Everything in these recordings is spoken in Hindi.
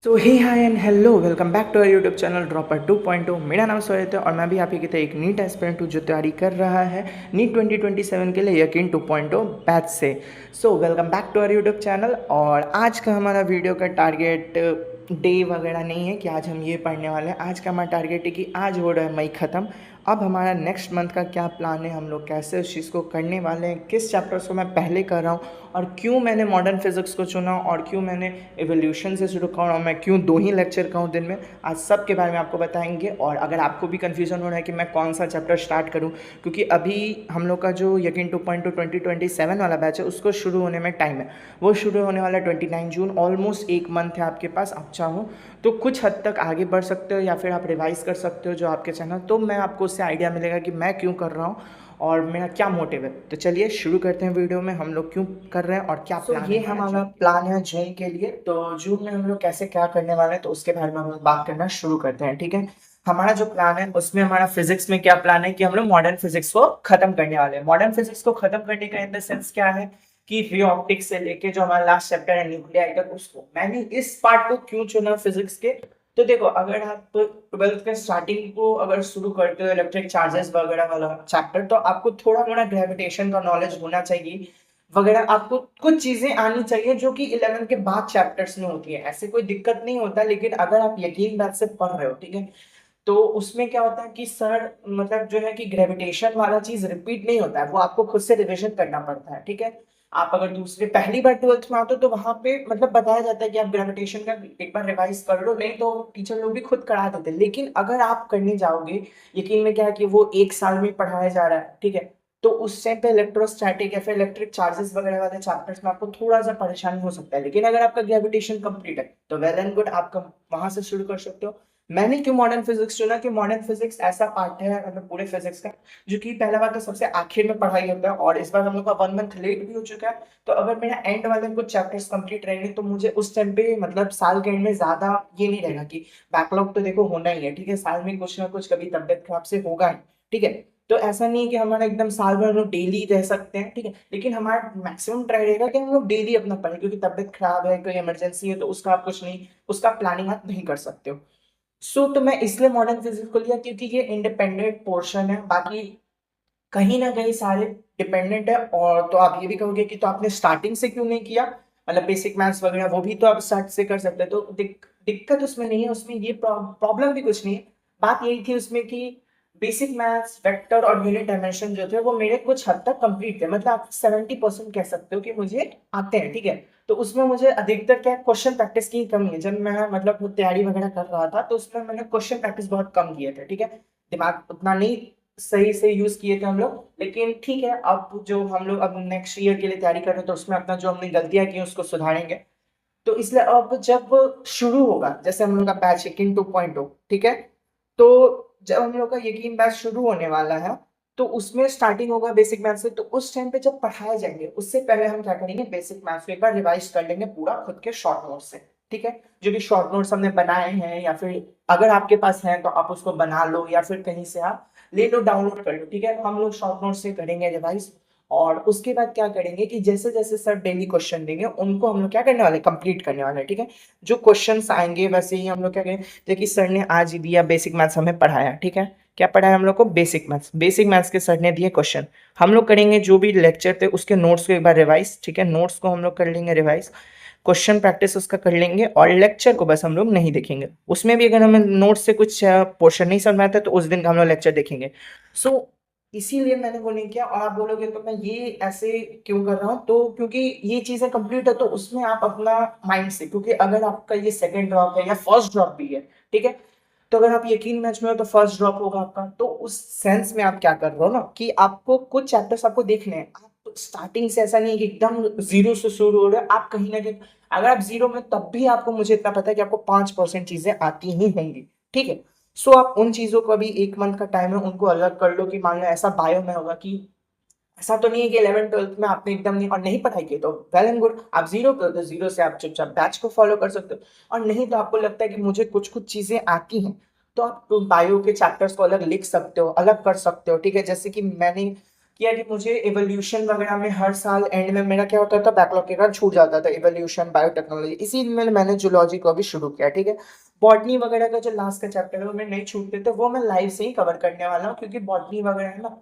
So hey hi and hello welcome back to our YouTube channel dropper 2.0। मेरा नाम सोहित है और मैं भी आप ही की तरह एक नीट एस्पिरेंट हूँ जो तैयारी कर रहा है नीट 2027 के लिए यकीन 2.0 बैच से। So welcome back to our YouTube channel. और आज का हमारा वीडियो का टारगेट डे वगैरह नहीं है कि आज हम ये पढ़ने वाले हैं। आज का हमारा टारगेट है कि आज हो रहा है मई ख़त्म। अब हमारा नेक्स्ट मंथ का क्या प्लान है, हम लोग कैसे उस चीज़ को करने वाले हैं, किस चैप्टर्स को मैं पहले कर रहा हूँ और क्यों मैंने मॉडर्न फिजिक्स को चुना और क्यों मैंने एवोल्यूशन से शुरू करा और मैं क्यों 2 ही लेक्चर का हूँ दिन में। आज सब के बारे में आपको बताएंगे। और अगर आपको भी कन्फ्यूज़न हो रहा है कि मैं कौन सा चैप्टर स्टार्ट करूँ, क्योंकि अभी हम लोग का जो यकीन 2.2 2027 वाला बैच है उसको शुरू होने में टाइम है। वो शुरू होने वाला है 29 जून। ऑलमोस्ट एक मंथ है आपके पास। आप चाहो तो कुछ हद तक आगे बढ़ सकते हो या फिर आप रिवाइज़ कर सकते हो जो आपके चैनल, तो मैं आपको उससे आइडिया मिलेगा कि मैं क्यों कर रहा हूँ और मेरा क्या मोटिव है। तो चलिए शुरू करते हैं वीडियो में, हम लोग क्यों कर रहे हैं और क्या प्लान है। ये हमारा प्लान है जून के लिए। तो जून में हम लोग कैसे क्या करने वाले हैं तो उसके बारे में हम लोग बात करना शुरू करते हैं, ठीक है। हमारा जो प्लान है उसमें हमारा फिजिक्स में क्या प्लान है कि हम लोग मॉडर्न फिजिक्स को खत्म करने वाले हैं। मॉडर्न फिजिक्स को खत्म करने का इन द सेंस क्या है कि रे ऑप्टिक्स से लेके जो हमारा लास्ट चैप्टर है न्यूक्लियाई तक, उसको मैंने इस पार्ट को क्यों चुना फिजिक्स के। तो देखो, अगर आप ट्वेल्थ के स्टार्टिंग को अगर शुरू करते हो इलेक्ट्रिक चार्जेस वगैरह वाला चैप्टर, तो आपको थोड़ा मोड़ा ग्रेविटेशन का नॉलेज होना चाहिए वगैरह। आपको कुछ चीजें आनी चाहिए जो कि 11 के बाद चैप्टर्स में होती है। ऐसे कोई दिक्कत नहीं होता, लेकिन अगर आप यकीन बात से पढ़ रहे हो, ठीक है, तो उसमें क्या होता है कि सर मतलब जो है कि ग्रेविटेशन वाला चीज रिपीट नहीं होता है, वो आपको खुद से रिविजन करना पड़ता है, ठीक है। आप अगर दूसरे पहली बार ट्वेल्थ में आते हो तो वहां पे मतलब बताया जाता है कि आप ग्रेविटेशन का एक बार रिवाइज कर लो, नहीं तो टीचर लोग भी खुद करा देते हैं। लेकिन अगर आप करने जाओगे, यकीन में क्या है कि वो एक साल में पढ़ाया जा रहा है, ठीक है, तो उस टाइम पे इलेक्ट्रोस्टैटिक या फिर इलेक्ट्रिक चार्जेस वगैरह वाले चैप्टर्स में आपको थोड़ा सा परेशानी हो सकता है। लेकिन अगर आपका ग्रेविटेशन कंप्लीट है तो वेल एंड गुड, आप वहां से शुरू कर सकते हो। मैंने क्यों मॉडर्न फिजिक्स चुना कि मॉडर्न फिजिक्स ऐसा पार्ट है मतलब पूरे फिजिक्स का जो कि पहला बार तो सबसे आखिर में पढ़ाई होता है, और इस बार हम लोग का 1 मंथ लेट भी हो चुका है। तो अगर मेरा एंड वाले कुछ चैप्टर्स कंप्लीट रहेंगे तो मुझे उस टाइम पे मतलब साल के एंड में ज्यादा ये नहीं रहेगा कि बैकलॉग तो देखो होना ही है, ठीक है, साल में कुछ ना कुछ कभी तबियत खराब से होगा ही, ठीक है। तो ऐसा नहीं है कि हमारा एकदम साल भर हम लोग डेली रह सकते हैं, ठीक है, लेकिन हमारा मैक्सिमम ट्राई रहेगा कि हम लोग डेली अपना पढ़ें, क्योंकि तबियत खराब है, कोई इमरजेंसी है, तो उसका आप कुछ नहीं, उसका प्लानिंग आप नहीं कर सकते हो। तो मैं इसलिए मॉडर्न फिजिक्स को लिया क्योंकि ये इंडिपेंडेंट पोर्शन है, बाकी कहीं ना कहीं सारे डिपेंडेंट है। और तो आप ये भी कहोगे कि तो आपने स्टार्टिंग से क्यों नहीं किया, मतलब बेसिक मैथ्स वगैरह वो भी तो आप स्टार्ट से कर सकते हैं। तो दिक्कत उसमें नहीं है, उसमें ये प्रॉब्लम भी कुछ नहीं है। बात यही थी उसमें कि बेसिक मैथ्स वेक्टर और यूनिट डायमेंशन जो थे वो मेरे कुछ हद तक कंप्लीट थे, मतलब आप 70% कह सकते हो कि मुझे आते हैं, ठीक है। तो उसमें मुझे अधिकतर क्या क्वेश्चन प्रैक्टिस की कमी है। जब मैं मतलब तैयारी वगैरह कर रहा था तो उसमें मैंने क्वेश्चन प्रैक्टिस बहुत कम किए थे, ठीक है, दिमाग उतना नहीं सही से यूज किए थे हम लोग। लेकिन ठीक है, अब जो हम लोग अब नेक्स्ट ईयर के लिए तैयारी कर रहे हैं तो उसमें अपना जो हमने गलतियां की उसको सुधारेंगे। तो इसलिए अब जब शुरू होगा, जैसे हम लोग का बैच यकीन 2.0, ठीक है, तो जब हम लोग का यकीन बैच शुरू होने वाला है तो उसमें स्टार्टिंग होगा बेसिक मैथ से। तो उस टाइम पे जब पढ़ाए जाएंगे उससे पहले हम क्या करेंगे, बेसिक मैथ्स को एक बार रिवाइज कर लेंगे पूरा खुद के शॉर्ट नोट से, ठीक है। जो भी शॉर्ट नोट्स हमने बनाए हैं या फिर अगर आपके पास है तो आप उसको बना लो या फिर कहीं से आप ले लो, डाउनलोड कर लो, ठीक है। हम लोग शॉर्ट नोट से करेंगे रिवाइज। और उसके बाद क्या करेंगे कि जैसे जैसे सर डेली क्वेश्चन देंगे उनको हम लोग क्या करने वाले, कंप्लीट करने वाले, ठीक है। जो क्वेश्चंस आएंगे वैसे ही हम लोग क्या करेंगे, जैसे सर ने आज ही दिया बेसिक मैथ्स हमें पढ़ाया, ठीक है, क्या पढ़ाया हम लोग को, बेसिक मैथ्स के सर ने दिए क्वेश्चन। हम लोग करेंगे जो भी लेक्चर थे उसके नोट्स को एक बार रिवाइज, ठीक है, नोट्स को हम लोग कर लेंगे रिवाइज, क्वेश्चन प्रैक्टिस उसका कर लेंगे और लेक्चर को बस हम लोग नहीं देखेंगे। उसमें भी अगर हमें नोट्स से कुछ पोर्शन नहीं समझ में आता तो उस दिन का हम लोग लेक्चर देखेंगे। सो इसीलिए मैंने वो नहीं किया। और आप बोलोगे तो मैं ये ऐसे क्यों कर रहा हूँ, तो क्योंकि ये चीजें कंप्लीट है तो उसमें आप अपना माइंड से, क्योंकि अगर आपका ये सेकंड ड्रॉप है या फर्स्ट ड्रॉप भी है, ठीक है, तो अगर आप यकीन मैच में हो तो फर्स्ट ड्रॉप होगा आपका, तो उस सेंस में आप क्या कर रहे हो ना कि आपको कुछ चैप्टर्स आपको देखने हैं। आप स्टार्टिंग से ऐसा नहीं है कि एकदम जीरो से शुरू हो रहे हो, आप कहीं ना कहीं अगर आप जीरो में तब भी आपको, मुझे इतना पता है कि आपको 5% चीजें आती ही होंगी, ठीक है। आप उन चीजों को अभी एक मंथ का टाइम है उनको अलग कर लो कि मान लो ऐसा बायो में होगा कि ऐसा तो नहीं है कि 11th 12th में आपने एकदम नहीं और नहीं पढ़ाई की, तो वेल एंड गुड, आप जीरो कर दो, जीरो से आप चुपचाप बैच को फॉलो कर सकते हो। और नहीं तो आपको लगता है कि मुझे कुछ कुछ चीजें आती हैं तो आप बायो के चैप्टर्स को अलग लिख सकते हो, अलग कर सकते हो, ठीक है। जैसे कि मैंने किया कि मुझे एवोल्यूशन वगैरह में हर साल एंड में मेरा क्या होता था, बैकलॉग के कारण छूट जाता था एवोल्यूशन बायोटेक्नोलॉजी, इसीलिए मैंने जूलॉजी को अभी शुरू किया। ठीक है, बॉटनी वगैरह का जो लास्ट का चैप्टर है वो मैं नहीं छूटते, तो वो मैं लाइव से ही कवर करने वाला हूँ, क्योंकि बॉटनी वगैरह है ना,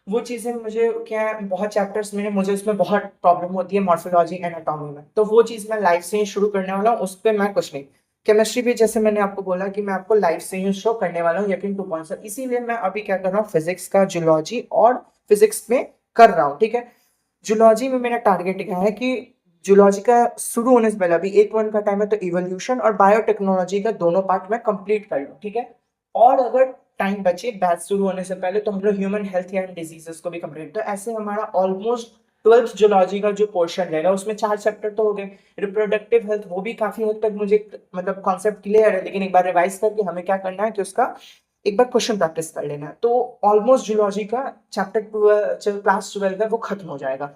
वो चीज़ें मुझे क्या है, बहुत चैप्टर्स में मुझे उसमें बहुत प्रॉब्लम होती है मॉर्फोलॉजी एनाटॉमी में, तो वो चीज़ मैं लाइव से ही शुरू करने वाला हूँ, उस पर मैं कुछ नहीं। केमिस्ट्री भी जैसे मैंने आपको बोला कि मैं आपको लाइव से ही शो करने वाला हूँ यकीन 2.0, इसीलिए मैं अभी क्या कर रहा हूँ, फिजिक्स का जूलॉजी और फिजिक्स में कर रहा हूँ। ठीक है, जूलॉजी में मेरा टारगेट क्या है कि जूलॉजी का शुरू होने से पहले, अभी 1-1 का टाइम है, तो इवोल्यूशन और बायोटेक्नोलॉजी का दोनों पार्ट मैं कंप्लीट कर लूँ। ठीक है, और अगर टाइम बचे बैच शुरू होने से पहले, तो हम लोग ह्यूमन हेल्थ एंड डिजीजेस को भी कंप्लीट, तो ऐसे हमारा ऑलमोस्ट 12th जूलॉजी का जो पोर्शन रहेगा उसमें 4 चैप्टर तो हो गए। रिप्रोडक्टिव हेल्थ वो भी काफी हद तक मुझे मतलब कॉन्सेप्ट क्लियर है, लेकिन एक बार रिवाइज करके हमें क्या करना है कि उसका एक बार क्वेश्चन प्रैक्टिस कर लेना है, तो ऑलमोस्ट जूलॉजी का चैप्टर 12 क्लास 12 है वो खत्म हो जाएगा।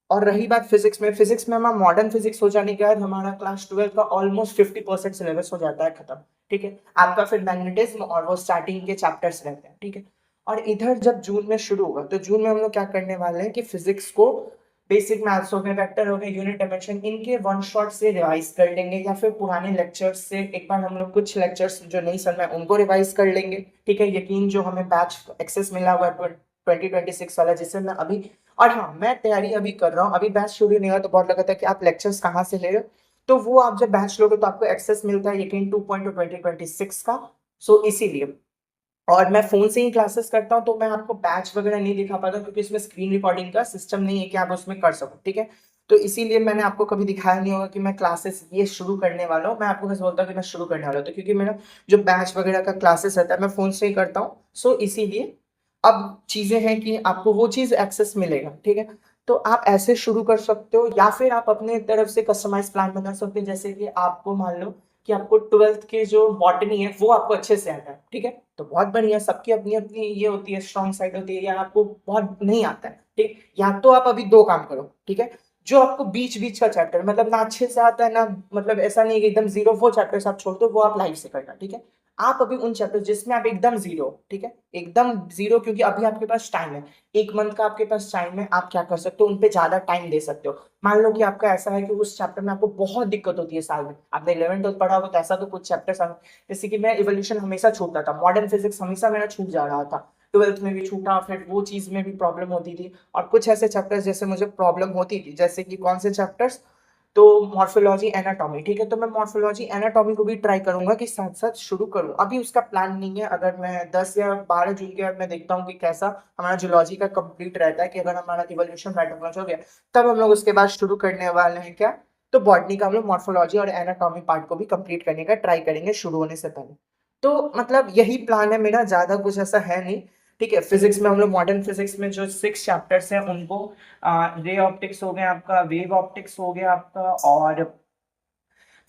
और रही बात फिजिक्स में, हमारा मॉडर्न फिजिक्स हो जाने के बाद हमारा क्लास 12 का ऑलमोस्ट 50% सिलेबस हो जाता है खत्म। ठीक है, आपका फिर मैग्नेटिज्म और वो स्टार्टिंग के चैप्टर्स रहते हैं। ठीक है, और इधर जब जून में शुरू होगा, तो जून में हम लोग क्या करने वाले हैं कि फिजिक्स को बेसिक मैथ्स हो गए, वेक्टर हो गए, यूनिट डायमेंशन, इनके वन शॉट से रिवाइज कर लेंगे, या फिर पुराने लेक्चर्स से एक बार हम लोग कुछ लेक्चर्स जो नहीं समझ में उनको रिवाइज कर लेंगे। ठीक है, यकीन जो हमें बैच एक्सेस मिला हुआ है 2026 वाला, जिससे मैं अभी, और हाँ मैं तैयारी अभी कर रहा हूँ, अभी बैच शुरू नहीं हुआ, तो बहुत लगा था कि आप लेक्चर्स कहाँ से ले रहे हो, तो वो आप जब बैच लोगे तो आपको एक्सेस मिलता है यकीन 2.0 2026 का। सो इसीलिए, और मैं फोन से ही क्लासेस करता हूँ, तो मैं आपको बैच वगैरह नहीं दिखा पाता, क्योंकि इसमें स्क्रीन रिकॉर्डिंग का सिस्टम नहीं है कि आप उसमें कर सको। ठीक है, तो इसीलिए मैंने आपको कभी दिखाया नहीं होगा कि मैं क्लासेस ये शुरू करने वाला हूँ, मैं आपको बस बोलता हूँ कि मैं शुरू करने वाला हूँ, तो क्योंकि मेरा जो बैच वगैरह का क्लासेस रहता है मैं फोन से ही करता हूँ, सो इसीलिए अब चीजें हैं कि आपको वो चीज एक्सेस मिलेगा। ठीक है, तो आप ऐसे शुरू कर सकते हो, या फिर आप अपने तरफ से कस्टमाइज प्लान बना सकते हैं, जैसे कि आपको मान लो कि आपको 12th के जो बॉटनी है वो आपको अच्छे से आता है। ठीक है, तो बहुत बढ़िया, सबकी अपनी अपनी ये होती है, स्ट्रॉन्ग साइड होती है, या आपको बहुत नहीं आता है। ठीक, या तो आप अभी दो काम करो। ठीक है, जो आपको बीच बीच का चैप्टर मतलब ना अच्छे से आता है ना, मतलब ऐसा नहीं कि एकदम जीरो, वो चैप्टर्स आप छोड़ दो, वो आप लाइव से करना। ठीक है, आप अभी उन चैप्टर जिसमें आप एकदम जीरो, ठीक है, एकदम जीरो, क्योंकि अभी आपके पास टाइम है, 1 मंथ का आपके पास टाइम है, आप क्या कर सकते हो, उन पे ज्यादा टाइम दे सकते हो। मान लो कि आपका ऐसा है कि उस चैप्टर में आपको बहुत दिक्कत होती है साल में, आपने 11th पढ़ा होगा, तो ऐसा तो कुछ चैप्टर, जैसे कि मैं इवोल्यूशन हमेशा छूटता था, मॉडर्न फिजिक्स हमेशा मेरा छूट जा रहा था, 12th में भी छूटा, फिर वो चीज में भी प्रॉब्लम होती थी, और कुछ ऐसे चैप्टर्स जैसे मुझे प्रॉब्लम होती थी, जैसे कि कौन से चैप्टर्स, तो मॉर्फोलॉजी एनाटॉमी। ठीक है, तो मैं मॉर्फोलॉजी एनाटॉमी को भी ट्राई करूंगा कि साथ साथ शुरू करूं, अभी उसका प्लान नहीं है, अगर मैं 10 या 12 जून के बाद मैं देखता हूँ कि कैसा हमारा जूलॉजी का कंप्लीट रहता है, कि अगर हमारा इवोल्यूशन बायोटेक्नोलॉजी हो गया, तब हम लोग उसके बाद शुरू करने वाले हैं क्या, तो बॉटनी का हम लोग मॉर्फोलॉजी और एनाटॉमी पार्ट को भी कंप्लीट करने का ट्राई करेंगे शुरू होने से पहले। तो मतलब यही प्लान है मेरा, ज्यादा कुछ ऐसा है नहीं। ठीक है, फिजिक्स में हम लोग मॉडर्न फिजिक्स में जो 6 चैप्टर्स हैं उनको, रे ऑप्टिक्स हो गया आपका, वेव ऑप्टिक्स हो गया आपका, और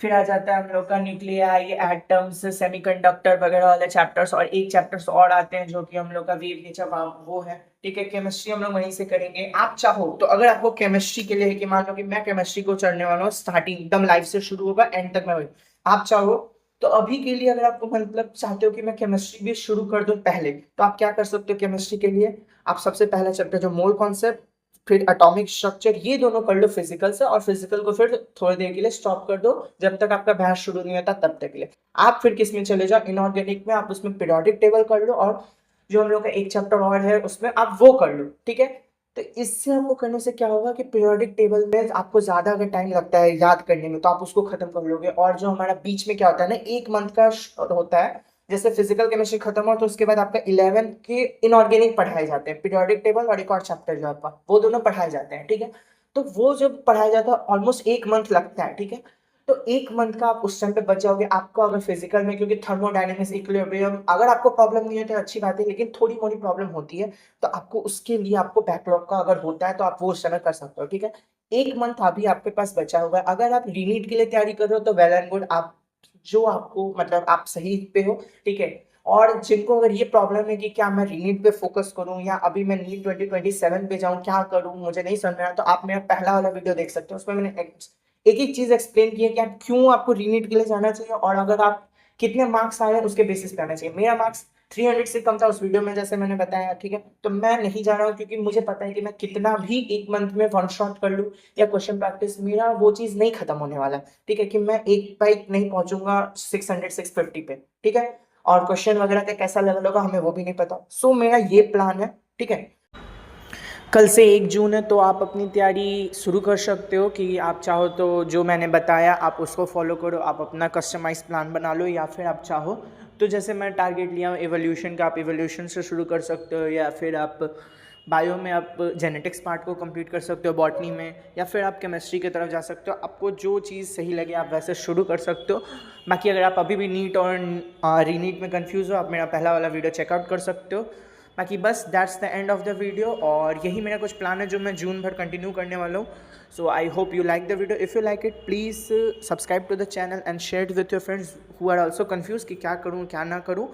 फिर आ जाता है हम लोग का न्यूक्लियाई, एटम्स, सेमीकंडक्टर वगैरह वाले चैप्टर्स, और एक चैप्टर्स और आते हैं जो कि हम लोग का वेव नेचर वो है। ठीक है, केमिस्ट्री हम लोग वहीं से करेंगे। आप चाहो तो, अगर आपको केमिस्ट्री के लिए है कि मान लो कि मैं केमिस्ट्री को चढ़ने वाला हूँ, स्टार्टिंग एकदम लाइफ से शुरू होगा एंड तक मैं वही, आप चाहो तो अभी के लिए, अगर आपको मतलब चाहते हो कि मैं केमिस्ट्री भी शुरू कर दूं पहले, तो आप क्या कर सकते हो केमिस्ट्री के लिए, आप सबसे पहला चैप्टर जो मोल कॉन्सेप्ट, फिर एटॉमिक स्ट्रक्चर, ये दोनों कर लो फिजिकल से, और फिजिकल को फिर थोड़ी देर के लिए स्टॉप कर दो, जब तक आपका बहस शुरू नहीं होता तब तक के लिए। आप फिर किस में चले जाओ, इनऑर्गेनिक में, आप उसमें पीरियोडिक टेबल कर लो, और जो हम लोग का एक चैप्टर और है उसमें आप वो कर लो। ठीक है, तो इससे हमको करने से क्या होगा कि पीरियोडिक टेबल में आपको ज्यादा अगर टाइम लगता है याद करने में, तो आप उसको खत्म कर लोगे, और जो हमारा बीच में क्या होता है ना, 1 मंथ का होता है, जैसे फिजिकल केमिस्ट्री खत्म हो तो उसके बाद आपका 11th के इनऑर्गेनिक पढ़ाए जाते हैं, पीरियोडिक टेबल और एक और चैप्टर जो आपका, वो दोनों पढ़ाए जाते हैं। ठीक है, तो वो जब पढ़ाया जाता है ऑलमोस्ट 1 मंथ लगता है। ठीक है, तो 1 मंथ का आप उस टाइम पे बच जाओगे। आपको अगर फिजिकल में, क्योंकि थर्मोडायनेमिक्स, इक्विलिब्रियम, अगर आपको प्रॉब्लम नहीं है तो अच्छी बात है, लेकिन थोड़ी मोड़ी प्रॉब्लम होती है, तो आपको उसके लिए आपको बैकलॉग का अगर होता है तो आप वो उस समय कर सकते हो। ठीक है, 1 मंथ अभी आपके पास बचा हुआ है, अगर आप रीनीट के लिए तैयारी कर रहे हो तो वेल एंड गुड, आप जो आपको मतलब आप सही पे हो। ठीक है, और जिनको अगर ये प्रॉब्लम है कि क्या मैं रीनीट पे फोकस करूं या अभी मैं नीट 2027 पे जाऊं, क्या करूं मुझे नहीं समझ में आया, तो आप मेरा पहला वाला वीडियो देख सकते हो, उसमें मैंने एक एक चीज एक्सप्लेन की है कि आप क्यों आपको रीनीट के लिए जाना चाहिए, और अगर आप कितने मार्क्स आए हैं उसके बेसिस पे आना चाहिए। मेरा मार्क्स 300 से कम था उस वीडियो में, जैसे मैंने बताया, ठीक है। तो मैं नहीं जा रहा हूँ क्योंकि मुझे पता है कि मैं कितना भी एक मंथ में वन शॉट कर लूँ या क्वेश्चन प्रैक्टिस, मेरा वो चीज़ नहीं खत्म होने वाला, ठीक है, कि मैं एक बाइक नहीं पहुंचूंगा 600-650 पे, ठीक है। और क्वेश्चन वगैरह का कैसा लेवल होगा हमें वो भी नहीं पता। सो मेरा ये प्लान है, ठीक है। कल से 1 जून है, तो आप अपनी तैयारी शुरू कर सकते हो कि आप चाहो तो जो मैंने बताया आप उसको फॉलो करो, आप अपना कस्टमाइज प्लान बना लो, या फिर आप चाहो तो जैसे मैं टारगेट लिया हूँ एवोल्यूशन का, आप एवोल्यूशन से शुरू कर सकते हो, या फिर आप बायो में आप जेनेटिक्स पार्ट को कंप्लीट कर सकते हो, बॉटनी में, या फिर आप केमिस्ट्री की तरफ जा सकते हो। आपको जो चीज़ सही लगे आप वैसे शुरू कर सकते हो। बाकी अगर आप अभी भी नीट और रीनीट में कंफ्यूज हो, आप मेरा पहला वाला वीडियो चेकआउट कर सकते हो। बाकी बस that's the end of the video, और यही मेरा कुछ प्लान है जो मैं जून भर कंटिन्यू करने वाला हूँ। So I hope you like the video. If you like it please subscribe to the channel and share it with your friends who are also confuse कि क्या करूँ क्या ना करूँ।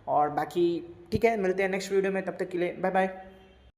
और बाकी ठीक है, मिलते हैं नेक्स्ट वीडियो में, तब तक के लिए बाय बाय।